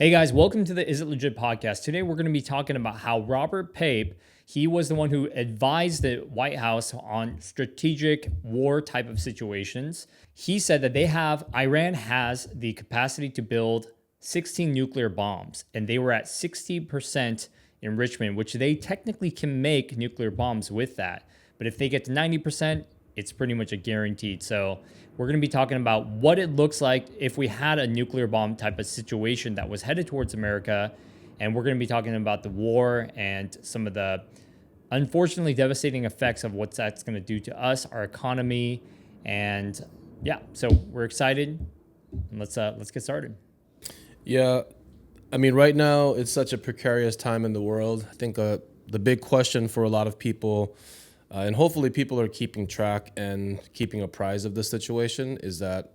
Hey guys, welcome to the Is It Legit podcast. Today we're going to be talking about how Robert Pape, he was the one who advised the White House on strategic war type of situations. He said that Iran has the capacity to build 16 nuclear bombs, and they were at 60% enrichment, which they technically can make nuclear bombs with that. But if they get to 90%, it's pretty much a guaranteed. So we're going to be talking about what it looks like if we had a nuclear bomb type of situation that was headed towards America. And we're going to be talking about the war and some of the unfortunately devastating effects of what that's going to do to us, our economy. And yeah, so we're excited. Let's get started. Yeah, I mean, right now it's such a precarious time in the world. I think the big question for a lot of people, and hopefully people are keeping track and keeping apprised of the situation, is that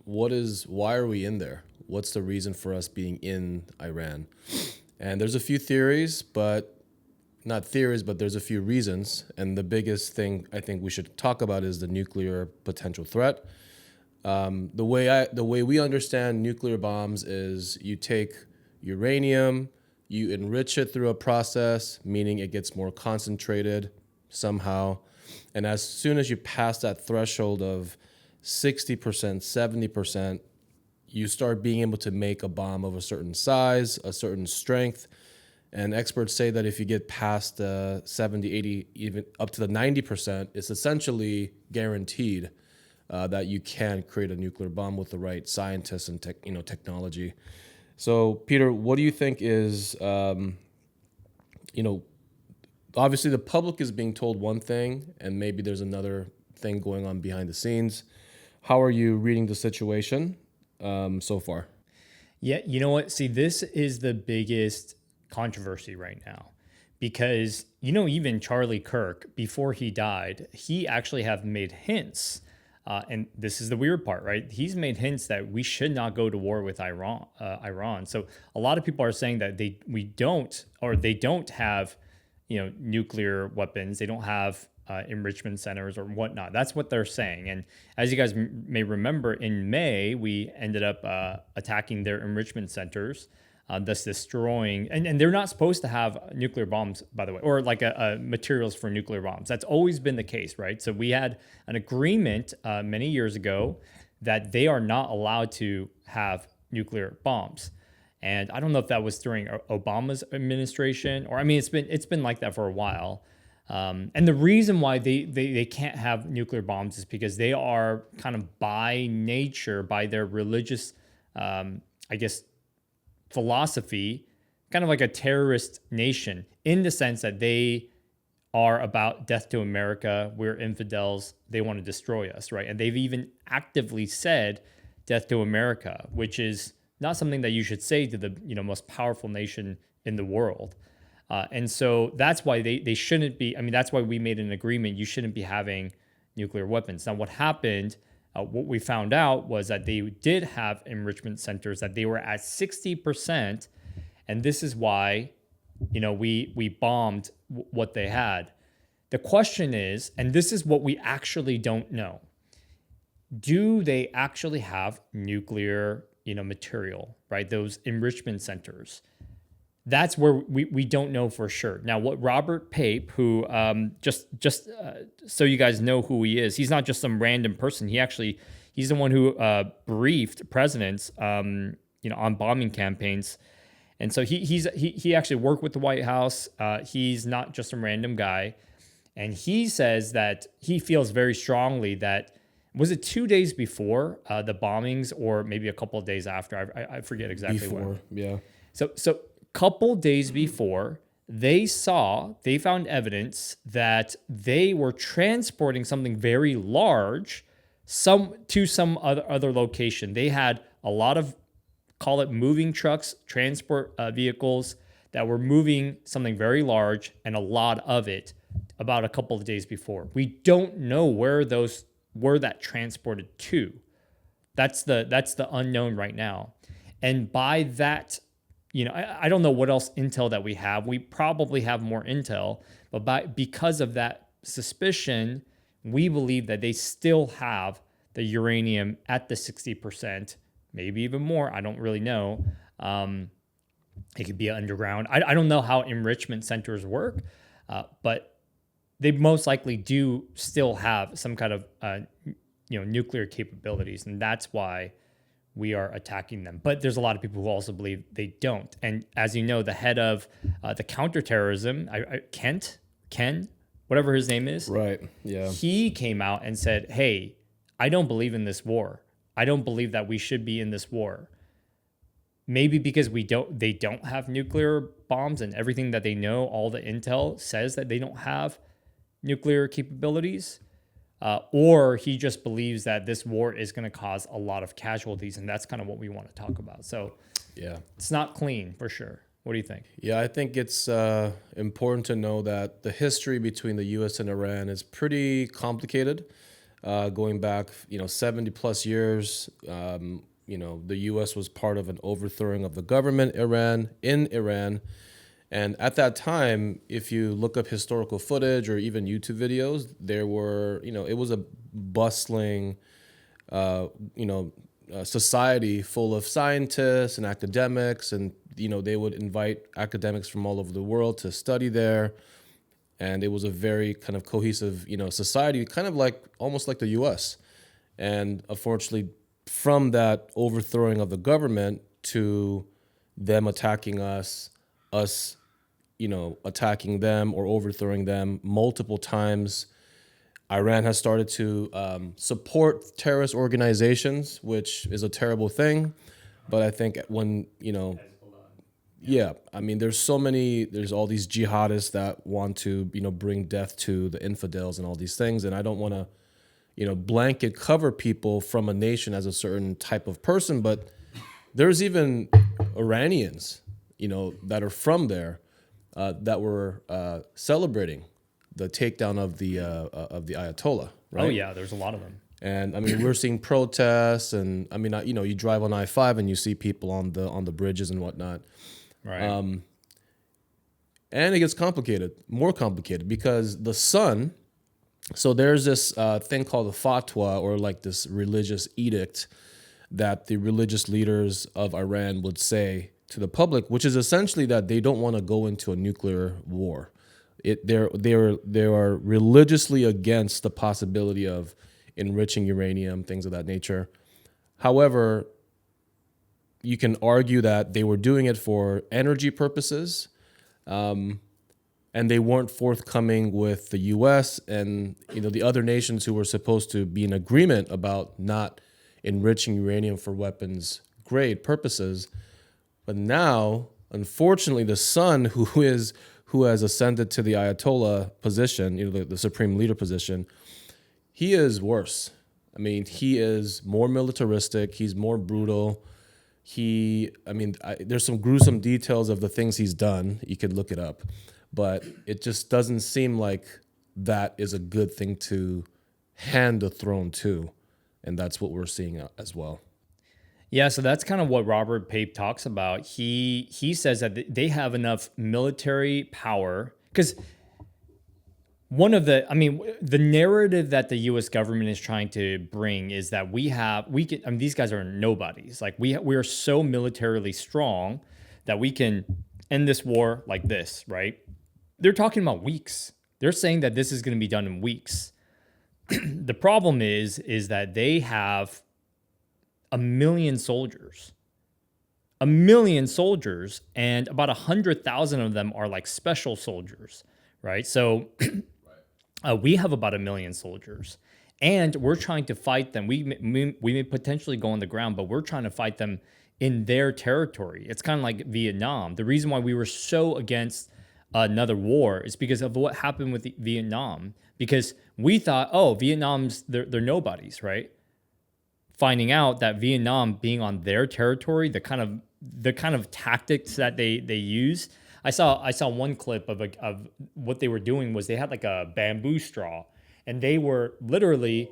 why are we in there? What's the reason for us being in Iran? And there's a few theories, but there's a few reasons. And the biggest thing I think we should talk about is the nuclear potential threat. The way we understand nuclear bombs is you take uranium, you enrich it through a process, meaning it gets more concentrated somehow. And as soon as you pass that threshold of 60%, 70%, you start being able to make a bomb of a certain size, a certain strength. And experts say that if you get past the 70, 80, even up to the 90%, it's essentially guaranteed that you can create a nuclear bomb with the right scientists and technology. So, Peter, what do you think is, obviously the public is being told one thing, and maybe there's another thing going on behind the scenes. How are you reading the situation so far? Yeah, you know what? See, this is the biggest controversy right now because, even Charlie Kirk, before he died, he actually have made hints. And this is the weird part, right? He's made hints that we should not go to war with Iran. So a lot of people are saying that they don't have, nuclear weapons. They don't have enrichment centers or whatnot. That's what they're saying. And as you guys may remember, in May, we ended up attacking their enrichment centers, thus destroying, and they're not supposed to have nuclear bombs, by the way, or like materials for nuclear bombs. That's always been the case, right? So we had an agreement many years ago that they are not allowed to have nuclear bombs. And I don't know if that was during Obama's administration, or it's been like that for a while. And the reason why they can't have nuclear bombs is because they are kind of by nature, by their religious, philosophy, kind of like a terrorist nation in the sense that they are about death to America. We're infidels. They want to destroy us, right? And they've even actively said death to America, which is not something that you should say to the most powerful nation in the world. And so that's why they shouldn't be. That's why we made an agreement. You shouldn't be having nuclear weapons. Now, what happened? What we found out was that they did have enrichment centers, that they were at 60%. And this is why, we bombed what they had. The question is, and this is what we actually don't know, do they actually have nuclear, material, right? Those enrichment centers. That's where we don't know for sure. Now, what Robert Pape, who just so you guys know who he is, he's not just some random person. He's the one who briefed presidents, on bombing campaigns, and so he actually worked with the White House. He's not just some random guy, and he says that he feels very strongly that, was it 2 days before the bombings, or maybe a couple of days after? I forget exactly. Before, yeah. So couple days before, they found evidence that they were transporting something very large to some other location. They had a lot of, call it moving trucks, transport vehicles that were moving something very large, and a lot of it about a couple of days before. We don't know where that transported to. That's the unknown right now. And by that, I don't know what else intel that we have. We probably have more intel, but because of that suspicion, we believe that they still have the uranium at the 60%, maybe even more. I don't really know. It could be underground. I don't know how enrichment centers work, but they most likely do still have some kind of nuclear capabilities, and that's why we are attacking them. But there's a lot of people who also believe they don't. And as you know, the head of the counterterrorism, Ken, whatever his name is, Right. Yeah. he came out and said, "Hey, I don't believe in this war. I don't believe that we should be in this war. Maybe because they don't have nuclear bombs, and everything that they know, all the intel says that they don't have nuclear capabilities, or he just believes that this war is going to cause a lot of casualties, and that's kind of what we want to talk about. So Yeah. it's not clean for sure. What do you think? Yeah, I think it's important to know that the history between the U.S. and Iran is pretty complicated, going back, 70 plus years. The U.S. was part of an overthrowing of the government in Iran. And at that time, if you look up historical footage or even YouTube videos, there were, it was a bustling, society full of scientists and academics. And, they would invite academics from all over the world to study there. And it was a very kind of cohesive, society, kind of like almost like the U.S. And unfortunately, from that overthrowing of the government to them attacking us, attacking them or overthrowing them multiple times, Iran has started to support terrorist organizations, which is a terrible thing. But I think when, yeah, I mean, there's all these jihadists that want to, bring death to the infidels and all these things. And I don't want to, blanket cover people from a nation as a certain type of person, but there's even Iranians, that are from there, that were celebrating the takedown of the Ayatollah, right? Oh yeah, there's a lot of them. And I mean, we're seeing protests, and I mean, you drive on I-5 and you see people on the bridges and whatnot. Right. And it gets more complicated, because the sun. So there's this thing called the fatwa, or like this religious edict that the religious leaders of Iran would say to the public, which is essentially that they don't want to go into a nuclear war. They are religiously against the possibility of enriching uranium, things of that nature. However, you can argue that they were doing it for energy purposes, and they weren't forthcoming with the U.S. and the other nations who were supposed to be in agreement about not enriching uranium for weapons grade purposes. But now, unfortunately, the son who has ascended to the Ayatollah position, the supreme leader position, he is worse. I mean, he is more militaristic. He's more brutal. There's some gruesome details of the things he's done. You could look it up. But it just doesn't seem like that is a good thing to hand the throne to. And that's what we're seeing as well. Yeah, so that's kind of what Robert Pape talks about. He says that they have enough military power, because the narrative that the U.S. government is trying to bring is that these guys are nobodies. Like we are so militarily strong that we can end this war like this, right? They're talking about weeks. They're saying that this is going to be done in weeks. The problem is that they have 1 million soldiers. 1 million soldiers, and about 100,000 of them are like special soldiers, right? So we have about 1 million soldiers, and we're trying to fight them. We may potentially go on the ground, but we're trying to fight them in their territory. It's kind of like Vietnam. The reason why we were so against another war is because of what happened with Vietnam, because we thought, oh, Vietnam's, they're nobodies, right? Finding out that Vietnam being on their territory, the kind of tactics that they use. I saw one clip of what they were doing was they had like a bamboo straw, and they were literally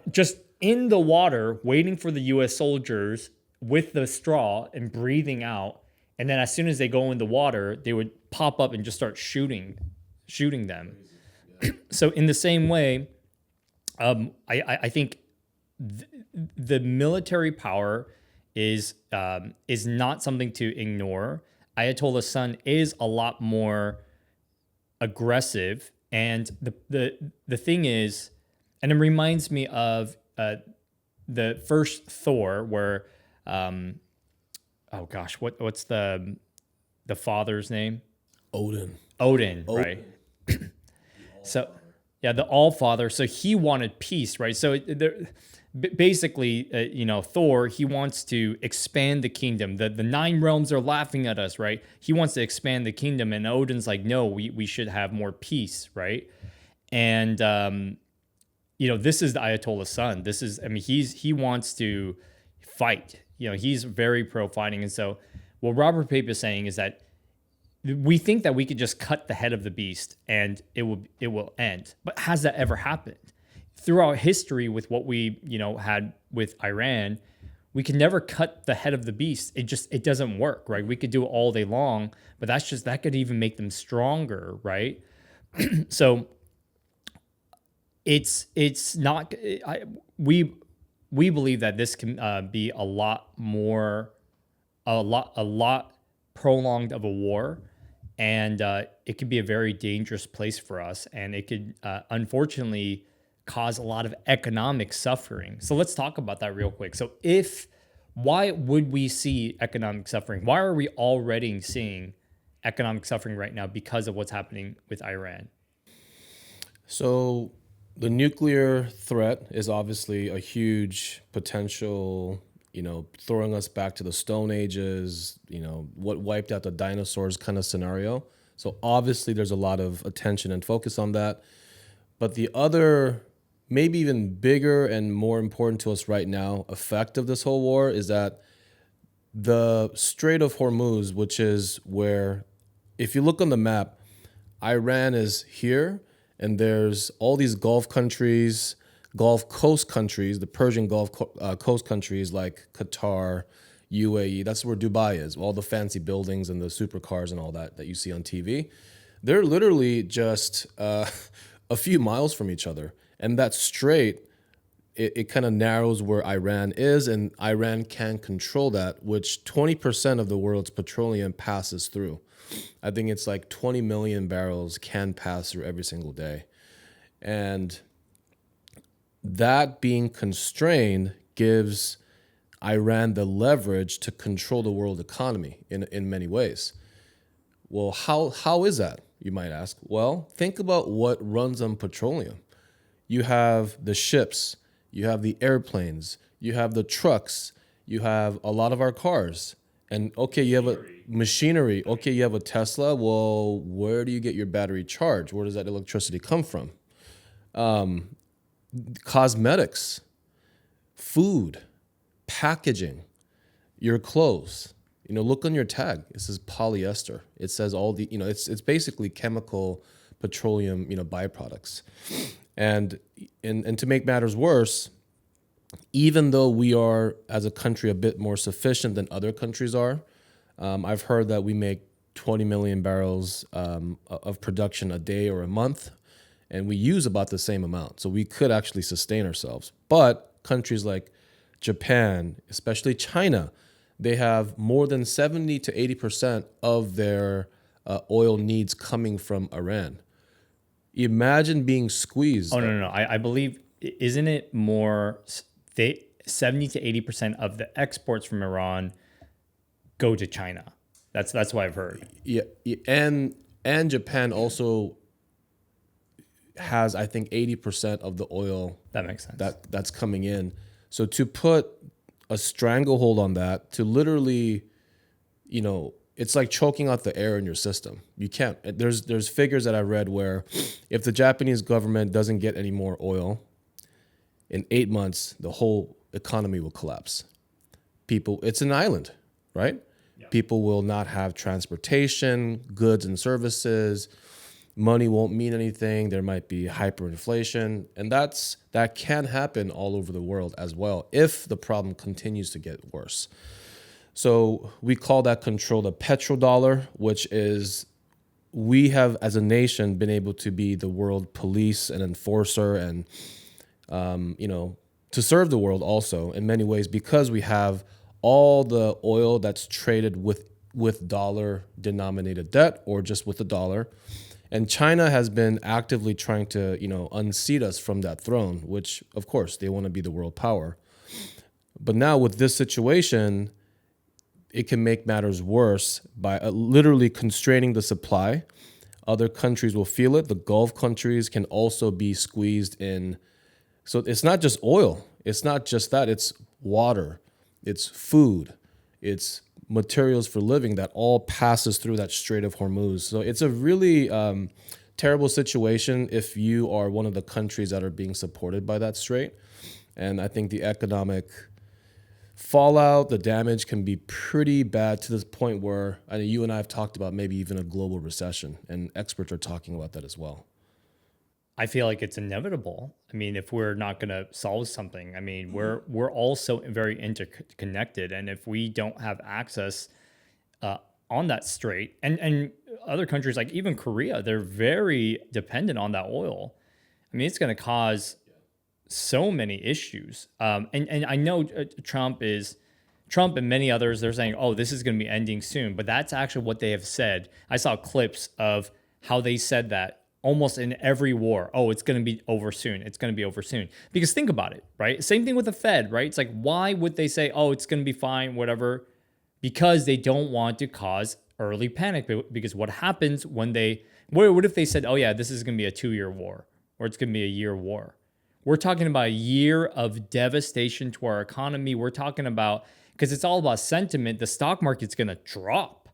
just in the water waiting for the U.S. soldiers with the straw and breathing out. And then as soon as they go in the water, they would pop up and just start shooting them. So in the same way, I think the military power is not something to ignore. Ayatollah's son is a lot more aggressive. And the thing is, and it reminds me of the first Thor, where oh gosh, what's the father's name? Odin. Odin, right? So yeah, the All Father. So he wanted peace, right? So basically, Thor, he wants to expand the kingdom. The nine realms are laughing at us, right? He wants to expand the kingdom, and Odin's like, no, we should have more peace, right? And this is the Ayatollah's son. This is, I mean, he wants to fight. He's very pro fighting, and so what Robert Pape is saying is that we think that we could just cut the head of the beast and it will end. But has that ever happened? Throughout history, with what we had with Iran, we can never cut the head of the beast. It doesn't work, right? We could do it all day long, but that could even make them stronger, right? So it's not. We believe that this can be a lot prolonged of a war. And it could be a very dangerous place for us. And it could, unfortunately, cause a lot of economic suffering. So let's talk about that real quick. So why would we see economic suffering? Why are we already seeing economic suffering right now because of what's happening with Iran? So the nuclear threat is obviously a huge potential, throwing us back to the Stone Ages, what wiped out the dinosaurs kind of scenario. So obviously there's a lot of attention and focus on that. But the other, maybe even bigger and more important to us right now, effect of this whole war is that the Strait of Hormuz, which is where, if you look on the map, Iran is here, and there's all these Gulf countries, Gulf Coast countries, the Persian Gulf Coast countries like Qatar, UAE. That's where Dubai is. All the fancy buildings and the supercars and all that you see on TV. They're literally just a few miles from each other. And that strait, it kind of narrows where Iran is, and Iran can control that, which 20% of the world's petroleum passes through. I think it's like 20 million barrels can pass through every single day. And that being constrained gives Iran the leverage to control the world economy in many ways. Well, how is that, you might ask? Well, think about what runs on petroleum. You have the ships, you have the airplanes, you have the trucks, you have a lot of our cars. And okay, you have a machinery. Okay, you have a Tesla. Well, where do you get your battery charged? Where does that electricity come from? Cosmetics, food, packaging, your clothes. Look on your tag. It says polyester. It says all the, it's basically chemical petroleum, byproducts. And to make matters worse, even though we are, as a country, a bit more sufficient than other countries are, I've heard that we make 20 million barrels of production a day or a month, and we use about the same amount. So we could actually sustain ourselves. But countries like Japan, especially China, they have more than 70 to 80% of their oil needs coming from Iran. Imagine being squeezed. Oh, no. I believe, isn't it more 70 to 80% of the exports from Iran go to China? That's what I've heard. Yeah, and Japan also has, I think, 80% of the oil That makes sense. that's coming in. So to put a stranglehold on that, to literally, it's like choking out the air in your system. You can't. There's figures that I read where if the Japanese government doesn't get any more oil, in 8 months, the whole economy will collapse. It's an island, right? Yeah. People will not have transportation, goods and services. Money won't mean anything. There might be hyperinflation. And that can happen all over the world as well if the problem continues to get worse. So we call that control the petrodollar, which is, we have as a nation been able to be the world police and enforcer and, to serve the world also in many ways, because we have all the oil that's traded with dollar denominated debt or just with the dollar. And China has been actively trying to, unseat us from that throne, which of course they want to be the world power. But now with this situation, it can make matters worse by literally constraining the supply. Other countries will feel it. The Gulf countries can also be squeezed in. So it's not just oil. It's not just that. It's water. It's food. It's materials for living that all passes through that Strait of Hormuz. So it's a really terrible situation if you are one of the countries that are being supported by that strait. And I think the economic fallout, the damage can be pretty bad to this point where you and I have talked about maybe even a global recession, and experts are talking about that as well. I feel like it's inevitable. I mean, if we're not going to solve something, I mean, we're all so very interconnected, and if we don't have access on that strait, and other countries like even Korea, they're very dependent on that oil. I mean, it's going to cause so many issues. And I know Trump and many others, they're saying, oh, this is going to be ending soon, but that's actually what they have said. I saw clips of how they said that almost in every war. Oh, it's going to be over soon. It's going to be over soon. Because think about it, right? Same thing with the Fed, right? It's like, why would they say, oh, it's going to be fine, whatever? Because they don't want to cause early panic. Because what happens when what if they said, oh yeah, this is going to be a 2-year war, or it's going to be a year war? We're talking about a year of devastation to our economy. We're talking about, because it's all about sentiment, the stock market's going to drop,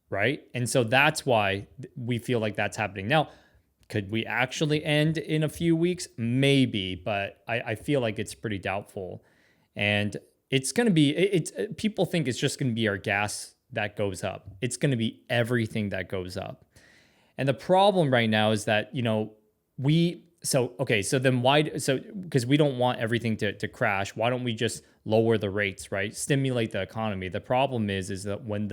right? And so that's why we feel like that's happening. Now, could we actually end in a few weeks? Maybe, but I feel like it's pretty doubtful. And it's going to be, people think it's just going to be our gas that goes up. It's going to be everything that goes up. And the problem right now is that, because we don't want everything to crash, why don't we just lower the rates, right? Stimulate the economy. The problem is that when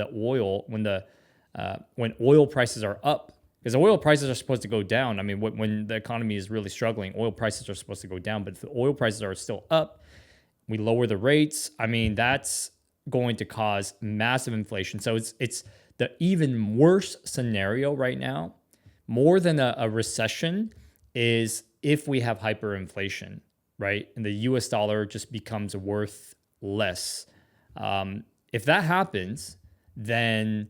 oil prices are up, because oil prices are supposed to go down. I mean, when the economy is really struggling, oil prices are supposed to go down. But if the oil prices are still up, we lower the rates. I mean, that's going to cause massive inflation. So it's the even worse scenario right now, more than a recession, is if we have hyperinflation, right? And the US dollar just becomes worth less. If that happens, then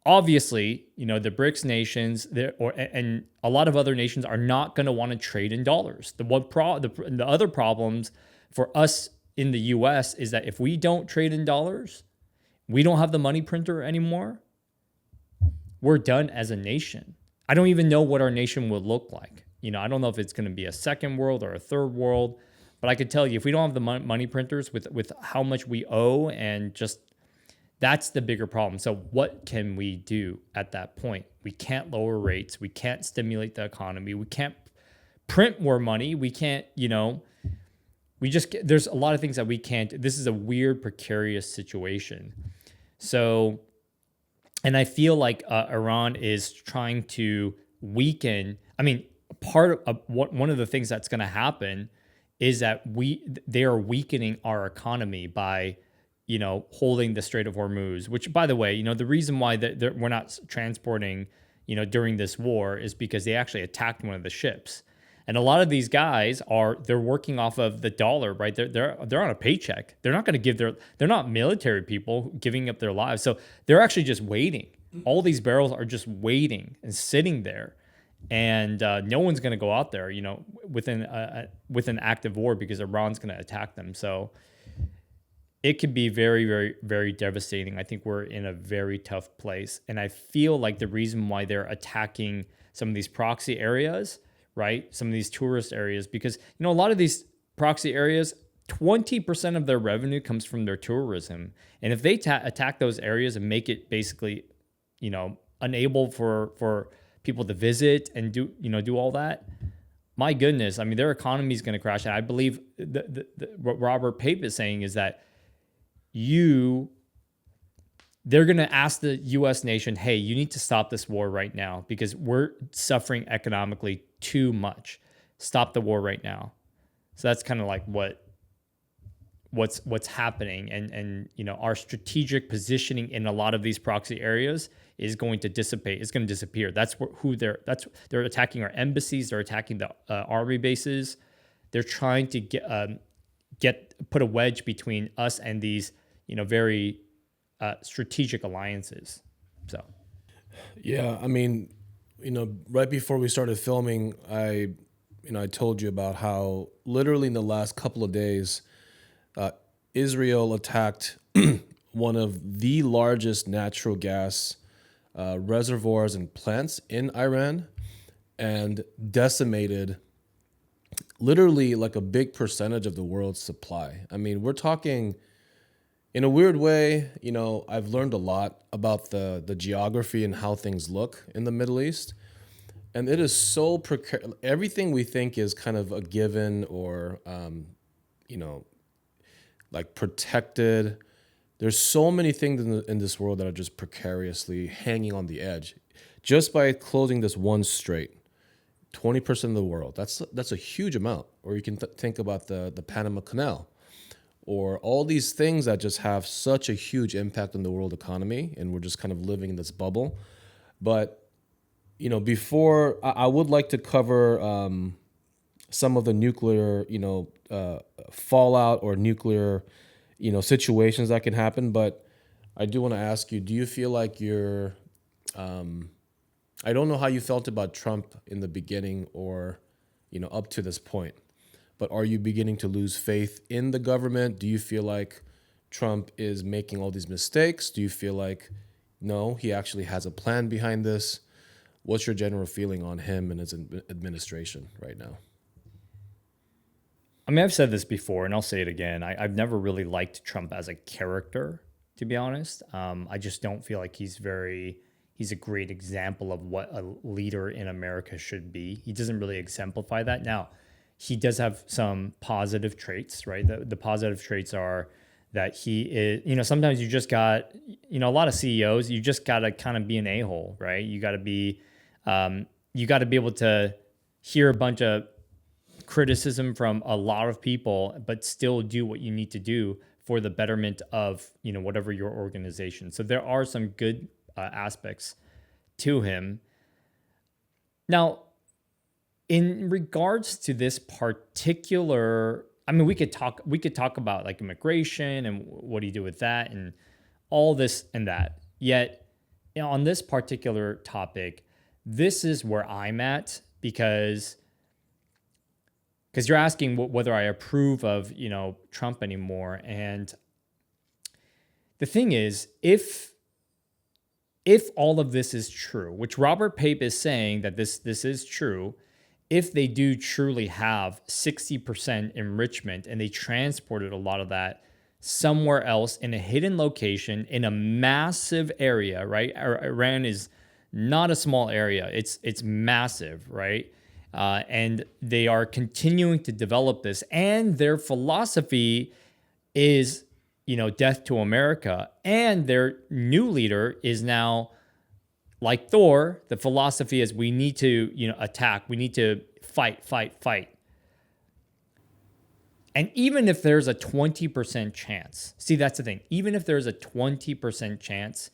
obviously, the BRICS nations and a lot of other nations are not going to want to trade in dollars. The other problems for us in the US is that if we don't trade in dollars, we don't have the money printer anymore, we're done as a nation. I don't even know what our nation would look like. I don't know if it's going to be a second world or a third world, but I could tell you, if we don't have the money printers with how much we owe, and just that's the bigger problem. So what can we do at that point? We can't lower rates. We can't stimulate the economy. We can't print more money. We can't, there's a lot of things that we can't. This is a weird, precarious situation. So, and I feel like Iran is trying to weaken. I mean, one of the things that's going to happen is that they are weakening our economy by, holding the Strait of Hormuz, which, by the way, the reason why we're not transporting, during this war is because they actually attacked one of the ships. And a lot of these guys they're working off of the dollar, right? They're on a paycheck. They're not going to they're not military people giving up their lives. So they're actually just waiting. All these barrels are just waiting and sitting there. And no one's going to go out there, with an active war, because Iran's going to attack them. So it could be very, very, very devastating. I think we're in a very tough place. And I feel like the reason why they're attacking some of these proxy areas, right? Some of these tourist areas, because, a lot of these proxy areas, 20% of their revenue comes from their tourism. And if they attack those areas and make it basically, unable for people to visit and do all that, my goodness, I mean, their economy is going to crash. And I believe what Robert Pape is saying is that they're going to ask the U.S. nation, hey, you need to stop this war right now because we're suffering economically too much. Stop the war right now. So that's kind of like what what's happening, and our strategic positioning in a lot of these proxy areas is going to dissipate. It's going to disappear. They're attacking our embassies. They're attacking the army bases. They're trying to put a wedge between us and these very strategic alliances. So Yeah, I mean, right before we started filming, I told you about how literally in the last couple of days, Israel attacked one of the largest natural gas reservoirs and plants in Iran and decimated literally like a big percentage of the world's supply. I mean, we're talking in a weird way, I've learned a lot about the geography and how things look in the Middle East. And it is so precarious. Everything we think is kind of a given or, like protected. There's so many things in this world that are just precariously hanging on the edge. Just by closing this one strait, 20% of the world, that's a huge amount. Or you can think about the Panama Canal, or all these things that just have such a huge impact on the world economy, and we're just kind of living in this bubble. But before I would like to cover some of the nuclear, fallout or nuclear, situations that can happen. But I do want to ask you: do you feel like you're? I don't know how you felt about Trump in the beginning, or up to this point. But are you beginning to lose faith in the government? Do you feel like Trump is making all these mistakes? Do you feel like, no, he actually has a plan behind this? What's your general feeling on him and his administration right now? I mean, I've said this before, and I'll say it again. I've never really liked Trump as a character, to be honest. I just don't feel like he's a great example of what a leader in America should be. He doesn't really exemplify that. Now, he does have some positive traits, right? The positive traits are that he is, sometimes you just got, a lot of CEOs, you just got to kind of be an a-hole, right? You got to be able to hear a bunch of criticism from a lot of people, but still do what you need to do for the betterment of, whatever your organization. So there are some good aspects to him. Now, in regards to this particular, I mean, we could talk about like immigration and what do you do with that and all this and that. Yet, on this particular topic, this is where I'm at because you're asking whether I approve of, Trump anymore. And the thing is, if all of this is true, which Robert Pape is saying that this is true, if they do truly have 60% enrichment and they transported a lot of that somewhere else in a hidden location in a massive area, right? Iran is not a small area. It's massive, right? And they are continuing to develop this, and their philosophy is, death to America. And their new leader is now, like Thor, the philosophy is we need to, attack. We need to fight. And even if there's a 20% chance, see, that's the thing. Even if there's a 20% chance,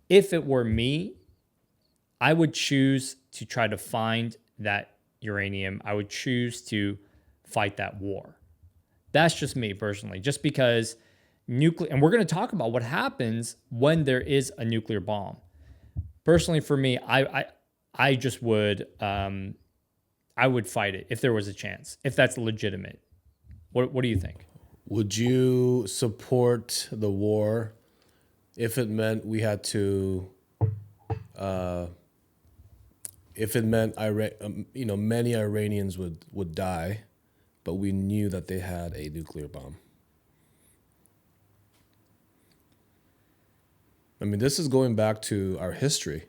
if it were me, I would choose to try to find that uranium. I would choose to fight that war. That's just me personally, just because nuclear, and we're going to talk about what happens when there is a nuclear bomb. Personally, for me, I just would, I would fight it if there was a chance, if that's legitimate. What do you think? Would you support the war if it meant we had to, if it meant many Iranians would die, but we knew that they had a nuclear bomb? I mean, this is going back to our history,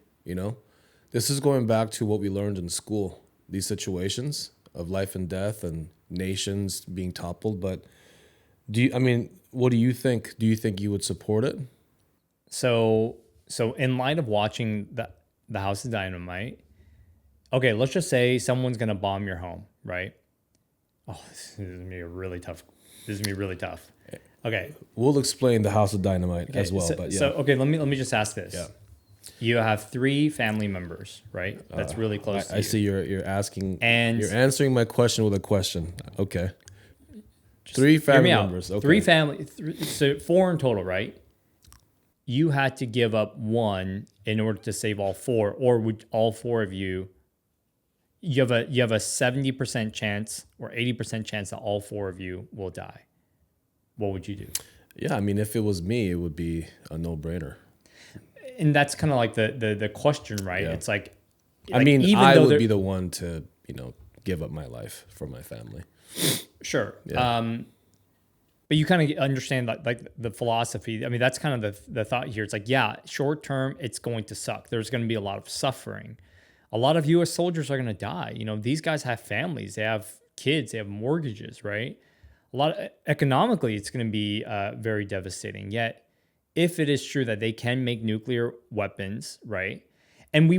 This is going back to what we learned in school, these situations of life and death and nations being toppled. But what do you think? Do you think you would support it? So in light of watching the House of Dynamite, okay, let's just say someone's going to bomb your home, right? Oh, this is going to be really tough. Okay. We'll explain the House of Dynamite as well. But yeah. So okay, let me just ask this. Yeah. You have 3 family members, right? That's really close to you. I see you're asking, And you're answering my question with a question. Okay. 3 family members. Okay. 3 family, so 4 in total, right? You had to give up 1 in order to save all 4, or would all 4 of you? You have a 70% chance or 80% chance that all 4 of you will die. What would you do? Yeah, I mean, if it was me, it would be a no-brainer. And that's kind of like the question, right? Yeah. It's like I mean, even I though would be the one to, give up my life for my family. sure. Yeah. But you kind of understand like the philosophy. I mean, that's kind of the thought here. It's like, yeah, short term, it's going to suck. There's going to be a lot of suffering. A lot of U.S. soldiers are going to die. These guys have families. They have kids. They have mortgages, right? Economically, it's going to be very devastating. Yet, if it is true that they can make nuclear weapons, right? And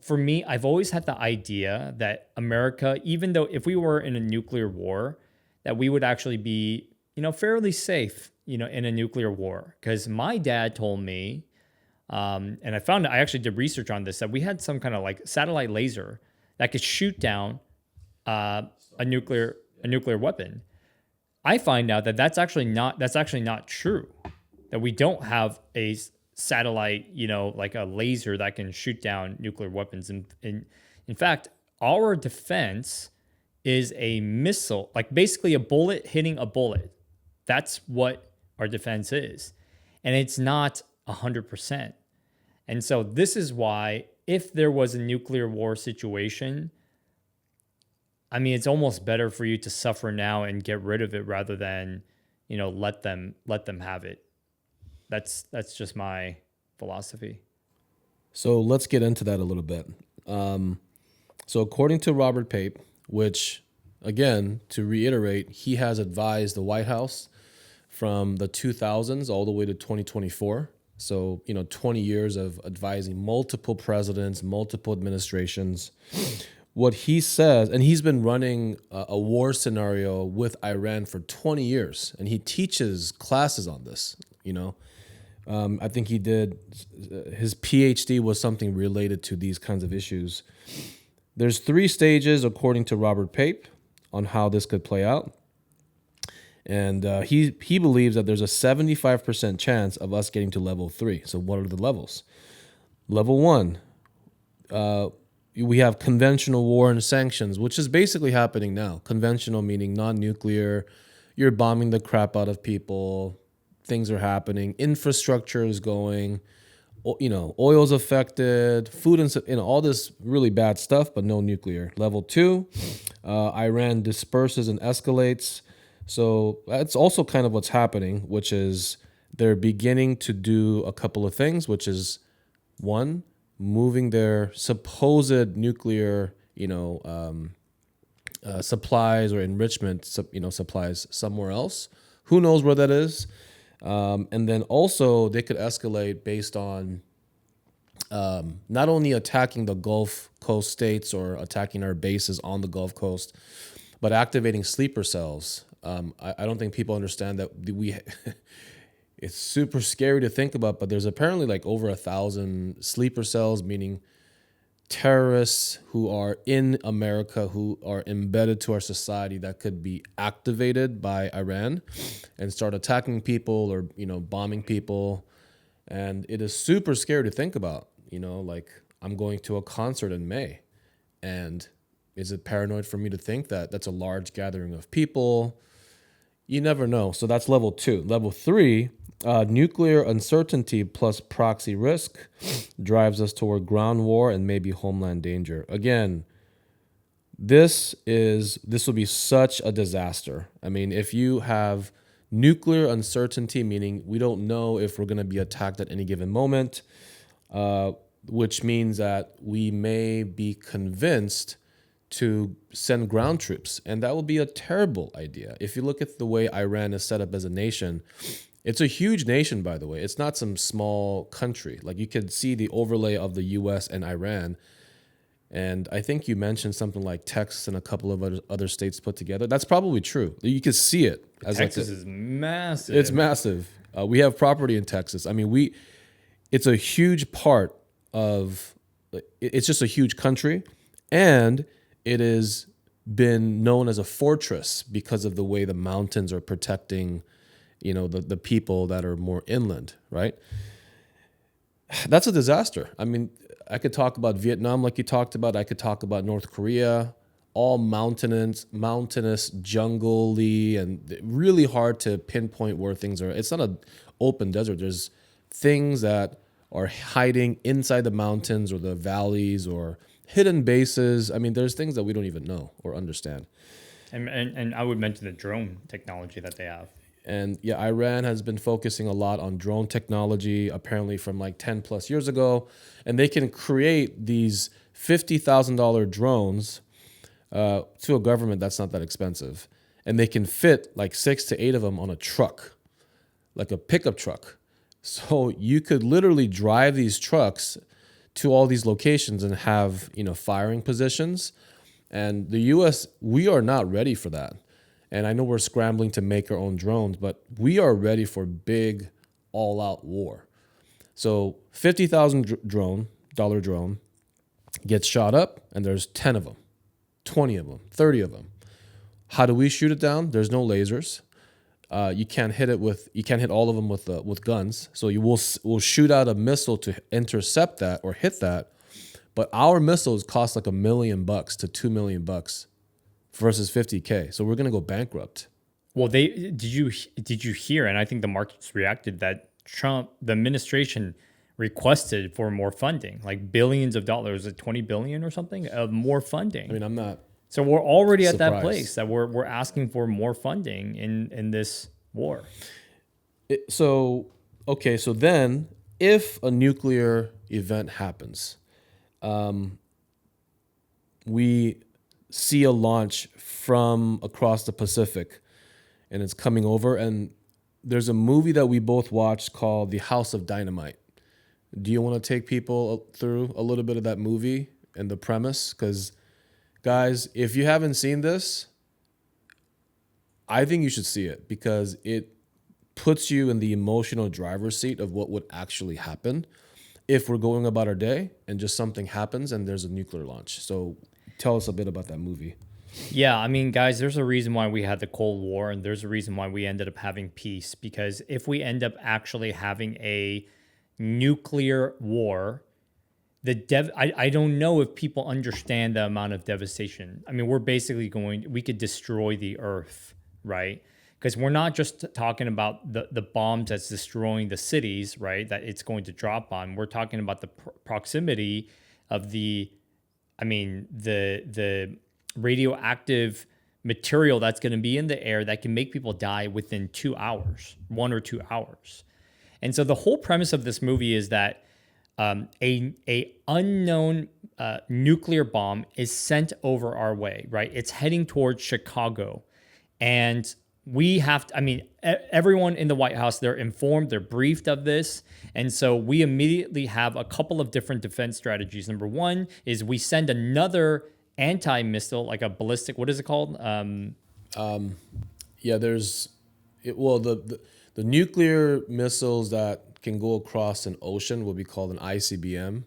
for me, I've always had the idea that America, even though if we were in a nuclear war, that we would actually be, fairly safe, in a nuclear war. Because my dad told me, and I actually did research on this, that we had some kind of like satellite laser that could shoot down a nuclear weapon. I find out that that's actually not true. That we don't have a satellite, like a laser that can shoot down nuclear weapons. And in fact, our defense is a missile, like basically a bullet hitting a bullet. That's what our defense is. And it's not 100%. And so this is why if there was a nuclear war situation, I mean, it's almost better for you to suffer now and get rid of it rather than, let them have it. That's just my philosophy. So let's get into that a little bit. So according to Robert Pape, which, again, to reiterate, he has advised the White House from the 2000s all the way to 2024. So, 20 years of advising multiple presidents, multiple administrations. What he says, and he's been running a war scenario with Iran for 20 years, and he teaches classes on this, I think he did, his PhD was something related to these kinds of issues. There's 3 stages, according to Robert Pape, on how this could play out. And he believes that there's a 75% chance of us getting to level 3. So what are the levels? Level 1, we have conventional war and sanctions, which is basically happening now. Conventional meaning non-nuclear. You're bombing the crap out of people. Things are happening. Infrastructure is going. Oil's affected. Food and all this really bad stuff, but no nuclear. Level 2, Iran disperses and escalates. So that's also kind of what's happening, which is they're beginning to do a couple of things, which is 1, moving their supposed nuclear, supplies or enrichment, supplies somewhere else. Who knows where that is? And then also they could escalate based on not only attacking the Gulf Coast states or attacking our bases on the Gulf Coast, but activating sleeper cells. I don't think people understand that it's super scary to think about, but there's apparently like over 1,000 sleeper cells, meaning terrorists who are in America, who are embedded to our society, that could be activated by Iran and start attacking people or, bombing people. And it is super scary to think about, like I'm going to a concert in May, and is it paranoid for me to think that that's a large gathering of people? You never know. So that's level 2. Level 3, nuclear uncertainty plus proxy risk drives us toward ground war and maybe homeland danger. Again, this will be such a disaster. I mean, if you have nuclear uncertainty, meaning we don't know if we're going to be attacked at any given moment, which means that we may be convinced to send ground troops. And that will be a terrible idea. If you look at the way Iran is set up as a nation, it's a huge nation, by the way. It's not some small country. Like you could see the overlay of the US and Iran. And I think you mentioned something like Texas and a couple of other states put together. That's probably true. You can see it. As Texas is massive. It's massive. We have property in Texas. I mean, it's a huge part of, it's just a huge country. And it has been known as a fortress because of the way the mountains are protecting, the people that are more inland, right? That's a disaster. I mean, I could talk about Vietnam like you talked about. I could talk about North Korea, all mountainous, jungle-y, and really hard to pinpoint where things are. It's not an open desert. There's things that are hiding inside the mountains or the valleys or hidden bases. I mean, there's things that we don't even know or understand. And I would mention the drone technology that they have. And yeah, Iran has been focusing a lot on drone technology, apparently from like 10 plus years ago. And they can create these $50,000 drones to a government that's not that expensive. And they can fit like 6 to 8 of them on a truck, like a pickup truck. So you could literally drive these trucks to all these locations and have, firing positions. And the US, we are not ready for that. And I know we're scrambling to make our own drones, but we are ready for big, all-out war. So $50,000 drone gets shot up, and there's 10 of them, 20 of them, 30 of them. How do we shoot it down? There's no lasers. You can't hit all of them with guns. So we'll shoot out a missile to intercept that or hit that. But our missiles cost like $1 million to $2 million versus $50K. So we're gonna go bankrupt. Well, did you hear? And I think the markets reacted that the administration requested for more funding, like billions of dollars, like 20 billion or something of more funding. I mean, I'm not. So we're already at that surprised. place that we're asking for more funding in this war. So then if a nuclear event happens, we see a launch from across the Pacific and it's coming over, and there's a movie that we both watched called The House of Dynamite. Do you want to take people through a little bit of that movie and the premise? Because guys, if you haven't seen this, I think you should see it because it puts you in the emotional driver's seat of what would actually happen if we're going about our day and just something happens and there's a nuclear launch. So tell us a bit about that movie. Yeah, I mean, guys, there's a reason why we had the Cold War, and there's a reason why we ended up having peace. Because if we end up actually having a nuclear war, I don't know if people understand the amount of devastation. I mean, we could destroy the earth, right? Because we're not just talking about the bombs that's destroying the cities, right? That it's going to drop on. We're talking about the proximity of the radioactive material that's going to be in the air that can make people die within 2 hours, 1 or 2 hours. And so the whole premise of this movie is that a unknown nuclear bomb is sent over our way, right? It's heading towards Chicago. And we have to, everyone in the White House, they're informed, they're briefed of this. And so we immediately have a couple of different defense strategies. Number one is we send another anti-missile, like a ballistic, what is it called? The nuclear missiles that can go across an ocean will be called an ICBM.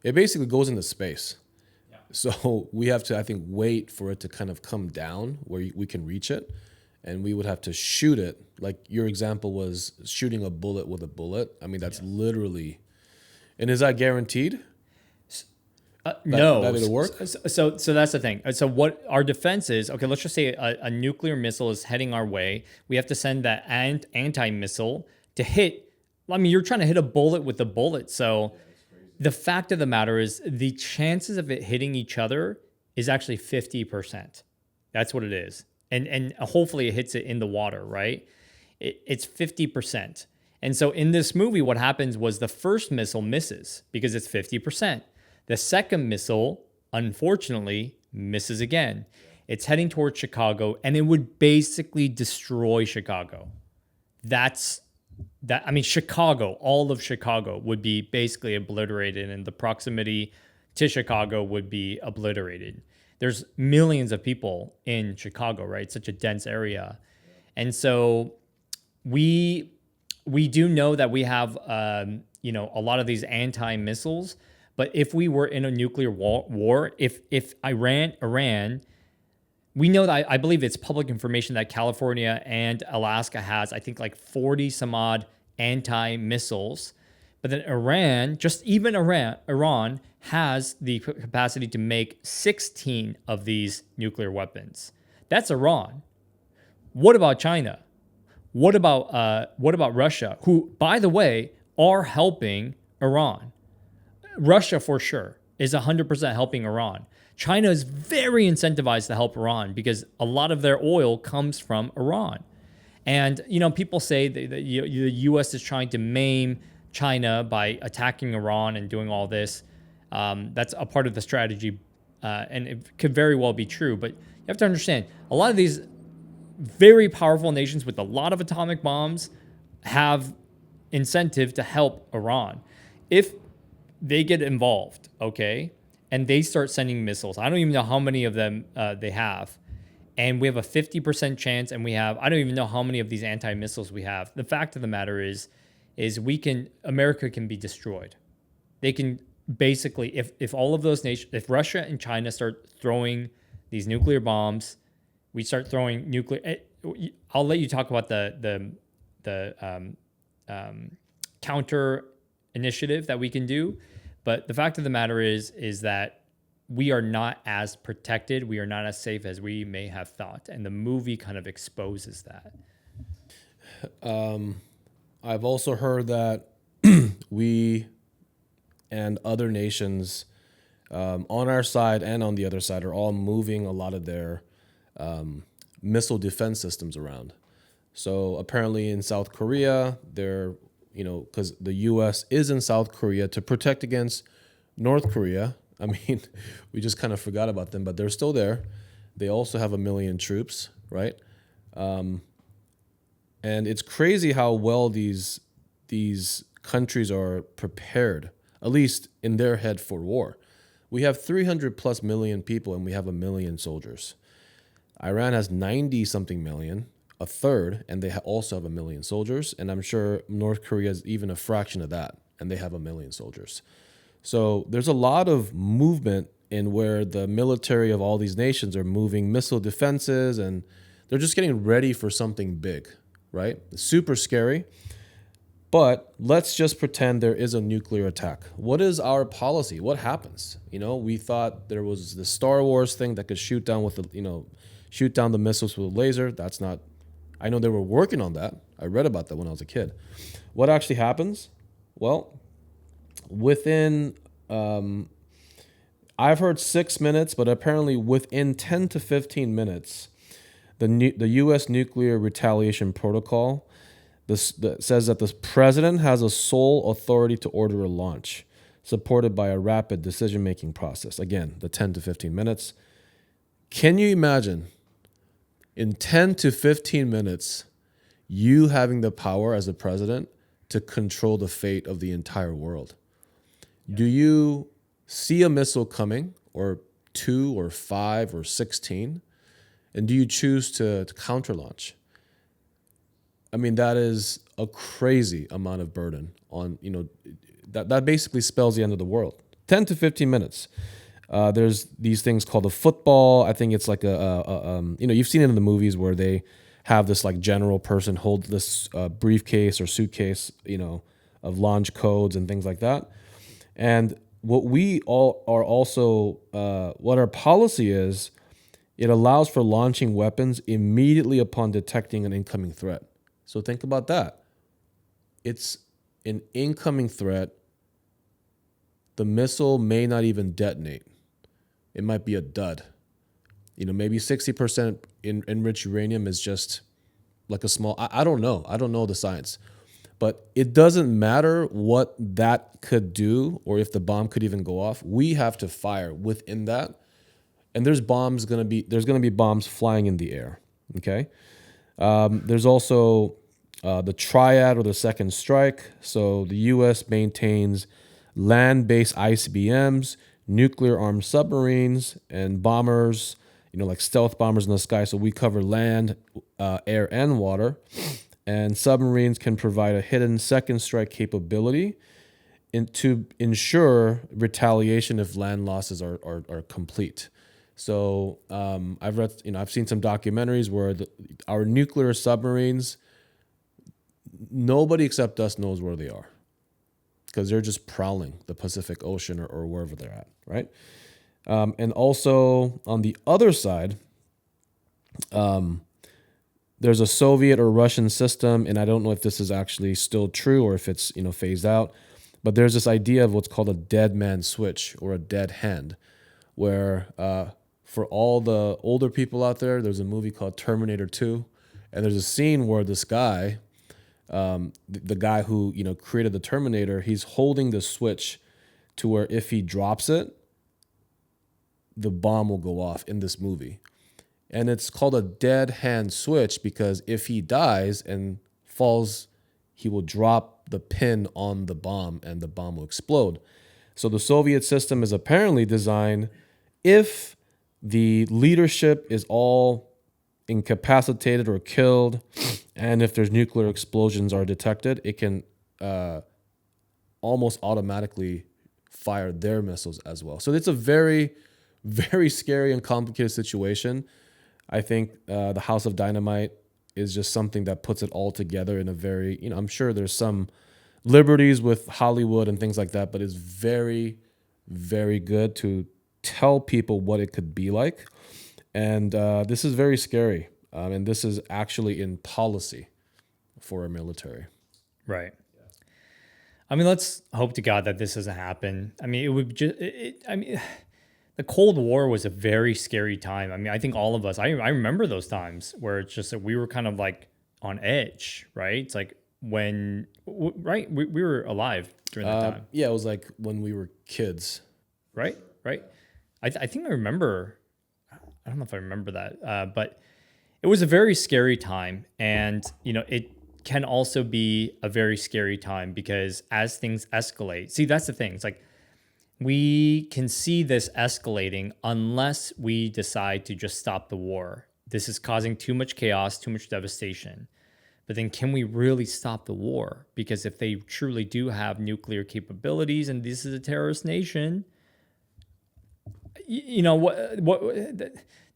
It basically goes into space. Yeah. So we have to, I think, wait for it to kind of come down where we can reach it. And we would have to shoot it. Like your example was shooting a bullet with a bullet. I mean, that's literally, and is that guaranteed? No. That it'll work? So that's the thing. So what our defense is, okay, let's just say a nuclear missile is heading our way. We have to send that anti-missile to hit. I mean, you're trying to hit a bullet with a bullet. So the fact of the matter is the chances of it hitting each other is actually 50%. That's what it is. And hopefully it hits it in the water, right? It's 50%. And so in this movie, what happens was the first missile misses because it's 50%. The second missile, unfortunately, misses again. It's heading towards Chicago, and it would basically destroy Chicago. Chicago, all of Chicago would be basically obliterated in the proximity to Chicago would be obliterated. There's millions of people in Chicago, right? Such a dense area. And so we do know that we have a lot of these anti-missiles, but if we were in a nuclear war, if Iran, we know that I believe it's public information that California and Alaska has, I think, like 40 some odd anti-missiles. But then Iran has the capacity to make 16 of these nuclear weapons. That's Iran. What about China? What about Russia, who, by the way, are helping Iran? Russia, for sure, is 100% helping Iran. China is very incentivized to help Iran because a lot of their oil comes from Iran. And, people say that the U.S. is trying to maim China by attacking Iran and doing all this. That's a part of the strategy, and it could very well be true. But you have to understand, a lot of these very powerful nations with a lot of atomic bombs have incentive to help Iran. If they get involved, okay, and they start sending missiles, I don't even know how many of them they have, and we have a 50% chance, and I don't even know how many of these anti-missiles we have. The fact of the matter is America can be destroyed. They can basically, if all of those nations, if Russia and China start throwing these nuclear bombs, we start throwing nuclear. I'll let you talk about the counter initiative that we can do, but the fact of the matter is that we are not as protected, we are not as safe as we may have thought, and the movie kind of exposes that. I've also heard that we and other nations on our side and on the other side are all moving a lot of their missile defense systems around. So apparently in South Korea, they're, because the U.S. is in South Korea to protect against North Korea. I mean, we just kind of forgot about them, but they're still there. They also have 1 million troops, right? And it's crazy how well these countries are prepared, at least in their head, for war. We have 300 plus million people and we have 1 million soldiers. Iran has 90 something million, a third, and they also have 1 million soldiers. And I'm sure North Korea is even a fraction of that, and they have 1 million soldiers. So there's a lot of movement in where the military of all these nations are moving missile defenses, and they're just getting ready for something big, right? It's super scary. But let's just pretend there is a nuclear attack. What is our policy? What happens? We thought there was the Star Wars thing that could shoot down the missiles with a laser. That's not. I know they were working on that. I read about that when I was a kid. What actually happens? Well, within, I've heard 6 minutes, but apparently within 10 to 15 minutes, the U.S. nuclear retaliation protocol says that the president has a sole authority to order a launch, supported by a rapid decision-making process. Again, the 10 to 15 minutes. Can you imagine in 10 to 15 minutes, you having the power as a president to control the fate of the entire world? Yeah. Do you see a missile coming, or 2 or 5 or 16, and do you choose to counter launch? I mean, that is a crazy amount of burden on, that basically spells the end of the world. 10 to 15 minutes. There's these things called a football. I think it's like you've seen it in the movies where they have this like general person hold this briefcase or suitcase, of launch codes and things like that. And what we all are also, what our policy is, it allows for launching weapons immediately upon detecting an incoming threat. So think about that. It's an incoming threat. The missile may not even detonate. It might be a dud. Maybe 60% enriched uranium is just like a small, I don't know. I don't know the science. But it doesn't matter what that could do or if the bomb could even go off. We have to fire within that. And there's going to be bombs flying in the air. Okay. There's also the triad or the second strike. So the U.S. maintains land-based ICBMs, nuclear armed submarines and bombers, like stealth bombers in the sky. So we cover land, air, and water. And submarines can provide a hidden second strike capability to ensure retaliation if land losses are complete. So I've seen some documentaries where our nuclear submarines, nobody except us knows where they are because they're just prowling the Pacific Ocean or wherever they're at, right? And also on the other side, there's a Soviet or Russian system, and I don't know if this is actually still true or if it's phased out, but there's this idea of what's called a dead man switch or a dead hand, where for all the older people out there, there's a movie called Terminator 2, and there's a scene where this guy, the guy who created the Terminator, he's holding the switch to where if he drops it, the bomb will go off in this movie. And it's called a dead hand switch because if he dies and falls, he will drop the pin on the bomb and the bomb will explode. So the Soviet system is apparently designed if the leadership is all incapacitated or killed, and if there's nuclear explosions are detected, it can almost automatically fire their missiles as well. So it's a very, very scary and complicated situation. I think the House of Dynamite is just something that puts it all together in a very, I'm sure there's some liberties with Hollywood and things like that, but it's very, very good to tell people what it could be like. And this is very scary. And this is actually in policy for our military. Right. I mean, let's hope to God that this doesn't happen. I mean, it would just, the Cold War was a very scary time. I mean, I think all of us, I remember those times where it's just that we were kind of like on edge, right? It's like when, right? We were alive during that time. Yeah, it was like when we were kids. Right? I think I remember, I don't know if I remember that, but it was a very scary time. And, it can also be a very scary time because as things escalate, see, that's the thing. It's like, we can see this escalating unless we decide to just stop the war. This is causing too much chaos, too much devastation. But then can we really stop the war? Because if they truly do have nuclear capabilities and this is a terrorist nation,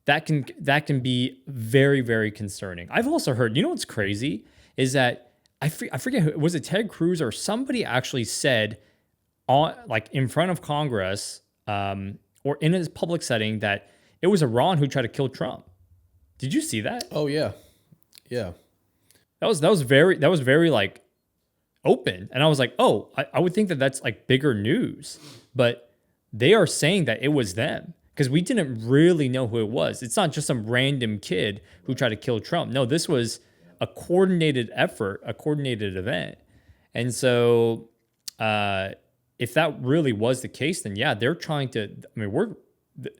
that can be very, very concerning. I've also heard, what's crazy is that I forget who, was it Ted Cruz or somebody actually said in front of Congress or in a public setting that it was Iran who tried to kill Trump. Did you see that? Oh yeah. That was very like open, and I was like, oh, I would think that that's like bigger news, but they are saying that it was them because we didn't really know who it was. It's not just some random kid who tried to kill Trump. No, this was a coordinated effort, a coordinated event, and so if that really was the case, then yeah, they're trying to. I mean,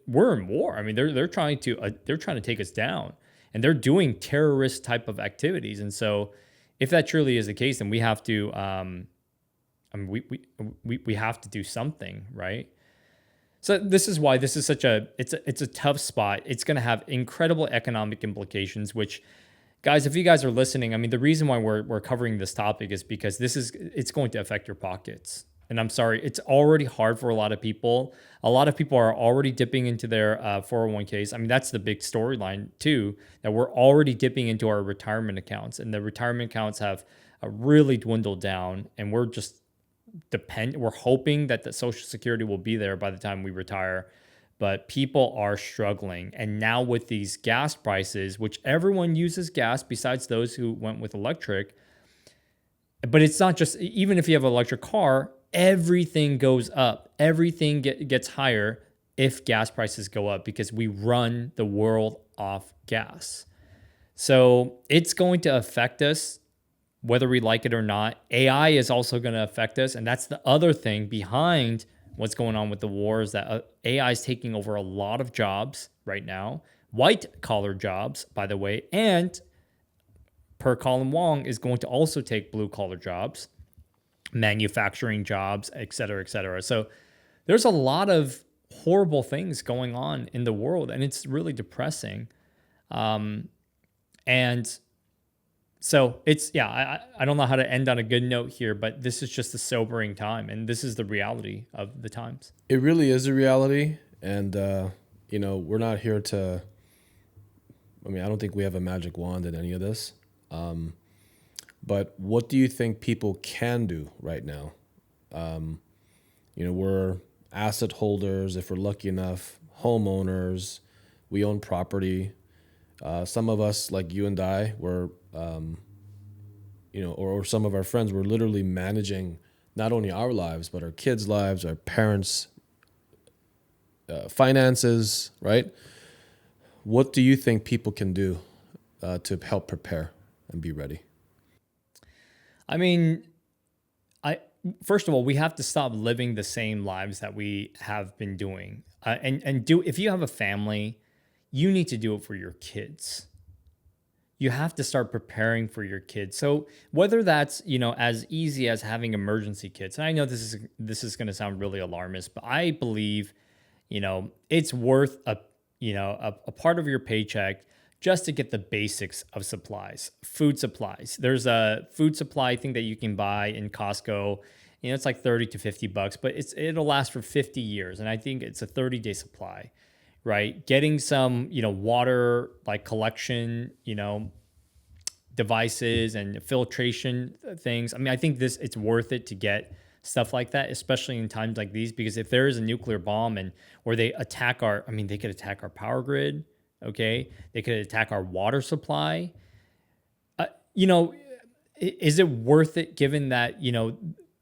we're in war. I mean, they're trying to take us down, and they're doing terrorist type of activities. And so, if that truly is the case, then we have to. We have to do something, right? So this is why this is such it's a tough spot. It's going to have incredible economic implications, which. Guys, if you guys are listening, I mean, the reason why we're covering this topic is because it's going to affect your pockets. And I'm sorry, it's already hard for a lot of people. A lot of people are already dipping into their 401ks. I mean, that's the big storyline too, that we're already dipping into our retirement accounts, and the retirement accounts have really dwindled down, and we're just we're hoping that the Social Security will be there by the time we retire. But people are struggling. And now with these gas prices, which everyone uses gas besides those who went with electric, but it's not just, even if you have an electric car, everything goes up. Everything gets higher if gas prices go up because we run the world off gas. So it's going to affect us whether we like it or not. AI is also going to affect us. And that's the other thing behind what's going on with the war is that AI is taking over a lot of jobs right now, white collar jobs, by the way, and per Colin Wong is going to also take blue collar jobs, manufacturing jobs, et cetera, et cetera. So there's a lot of horrible things going on in the world, and it's really depressing. And so it's, yeah, I don't know how to end on a good note here, but this is just a sobering time, and this is the reality of the times. It really is a reality. And, we're not here to, I mean, I don't think we have a magic wand in any of this. But what do you think people can do right now? We're asset holders, if we're lucky enough, homeowners, we own property. Some of us, like you and I, were, or some of our friends were literally managing not only our lives, but our kids' lives, our parents' finances, right? What do you think people can do to help prepare and be ready? I mean, first of all, we have to stop living the same lives that we have been doing. If you have a family, you need to do it for your kids. You have to start preparing for your kids. So whether that's, as easy as having emergency kits, and I know this is going to sound really alarmist, but I believe, it's worth a part of your paycheck just to get the basics of supplies, food supplies. There's a food supply thing that you can buy in Costco. It's like $30 to $50, but it'll last for 50 years. And I think it's a 30-day supply, right? Getting some, water like collection, devices and filtration things. I mean, I think it's worth it to get stuff like that, especially in times like these, because if there is a nuclear bomb or they attack they could attack our power grid. Okay. They could attack our water supply. Is it worth it given that,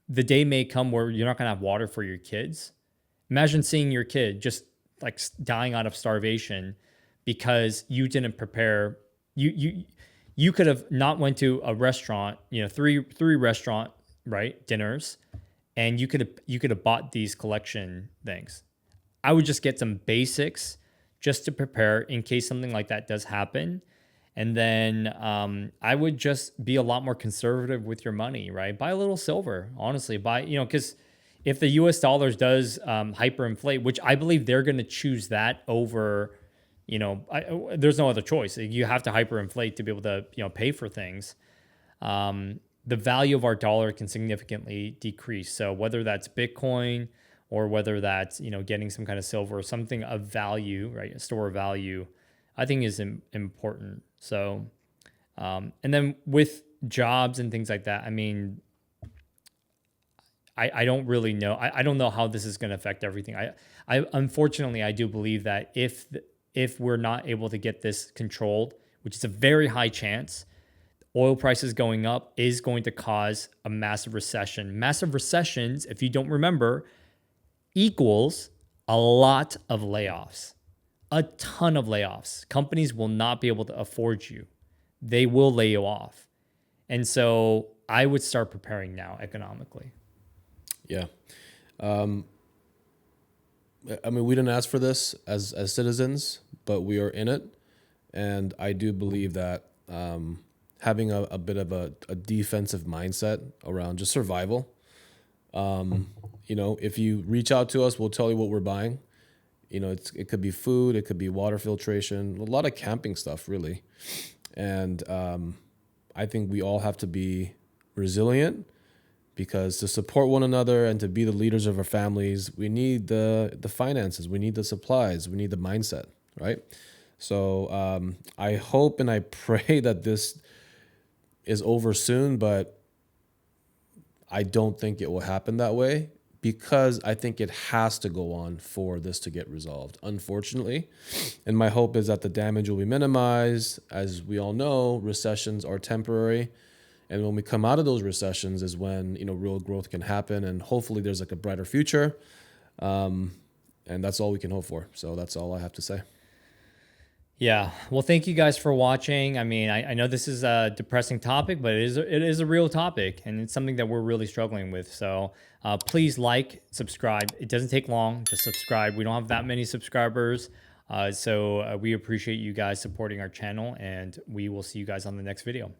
the day may come where you're not going to have water for your kids? Imagine seeing your kid just like dying out of starvation because you didn't prepare. You could have not went to a restaurant, three restaurant, right, dinners, and you could have bought these collection things. I would just get some basics just to prepare in case something like that does happen. And then I would just be a lot more conservative with your money, right? Buy a little silver, honestly. Because if the US dollars does hyperinflate, which I believe they're going to choose that over, there's no other choice. You have to hyperinflate to be able to, pay for things. The value of our dollar can significantly decrease. So whether that's Bitcoin or whether that's, getting some kind of silver or something of value, right? A store of value, I think is important. So, and then with jobs and things like that, I mean, I don't really know. I don't know how this is going to affect everything. Unfortunately, I do believe that if we're not able to get this controlled, which is a very high chance, oil prices going up is going to cause a massive recession. Massive recessions, if you don't remember, equals a lot of layoffs. A ton of layoffs. Companies will not be able to afford you. They will lay you off. And so I would start preparing now economically. Yeah. We didn't ask for this as citizens, but we are in it. And I do believe that having a bit of a defensive mindset around just survival. If you reach out to us, we'll tell you what we're buying. It could be food, it could be water filtration, a lot of camping stuff, really. And I think we all have to be resilient, because to support one another and to be the leaders of our families, we need the finances, we need the supplies, we need the mindset, right? So I hope and I pray that this is over soon, but I don't think it will happen that way, because I think it has to go on for this to get resolved, unfortunately. And my hope is that the damage will be minimized. As we all know, recessions are temporary. And when we come out of those recessions is when, real growth can happen. And hopefully there's like a brighter future. And that's all we can hope for. So that's all I have to say. Yeah. Well, thank you guys for watching. I mean, I know this is a depressing topic, but it is a real topic, and it's something that we're really struggling with. So please subscribe. It doesn't take long. Just subscribe. We don't have that many subscribers. So we appreciate you guys supporting our channel, and we will see you guys on the next video.